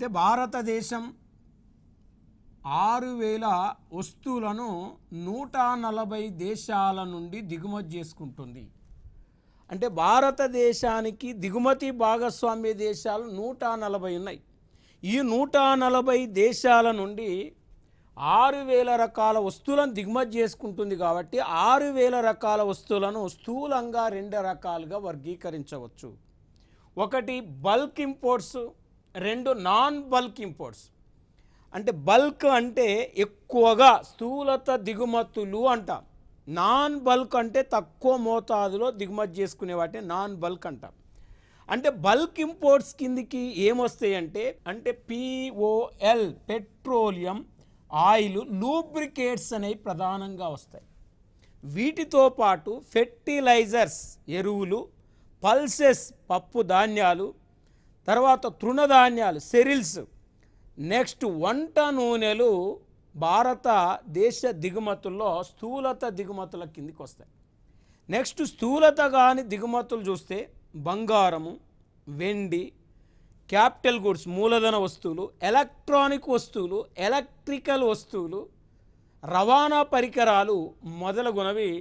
అయితే భారతదేశం 6,000 వస్తువులను 140 దేశాల నుండి దిగుమతి చేసుకుంటుంది. అంటే భారతదేశానికి దిగుమతి భాగస్వామ్య దేశాలు 140 ఉన్నాయి. ఈ 140 దేశాల నుండి 6,000 రకాల వస్తువులను దిగుమతి చేసుకుంటుంది. కాబట్టి 6,000 రకాల వస్తువులను స్థూలంగా 2 రకాలుగా వర్గీకరించవచ్చు. ఒకటి bulk imports, 2 non bulk imports. అంటే బల్క్ అంటే ఎక్కువగా స్థూలత దిగుమతులు అంటాం. నాన్ బల్క్ అంటే తక్కువ మోతాదులో దిగుమతి చేసుకునే వాటిని నాన్ బల్క్ అంటాం. అంటే బల్క్ ఇంపోర్ట్స్ కిందికి ఏమొస్తాయి అంటే పిఓఎల్, పెట్రోలియం, ఆయిల్, లూబ్రికేట్స్ అనేవి ప్రధానంగా వస్తాయి. వీటితో పాటు ఫెర్టిలైజర్స్, ఎరువులు, పల్సెస్, పప్పు ధాన్యాలు, తర్వాత తృణధాన్యాలు, సెరిల్స్, నెక్స్ట్ వంట నూనెలు భారతదేశ దిగుమతుల్లో స్థూలత దిగుమతుల కిందికి వస్తాయి. నెక్స్ట్ స్థూలత కాని దిగుమతులు చూస్తే బంగారము, వెండి, క్యాపిటల్ గుడ్స్, మూలధన వస్తువులు, ఎలక్ట్రానిక్ వస్తువులు, ఎలక్ట్రికల్ వస్తువులు, రవాణా పరికరాలు మొదలగునవి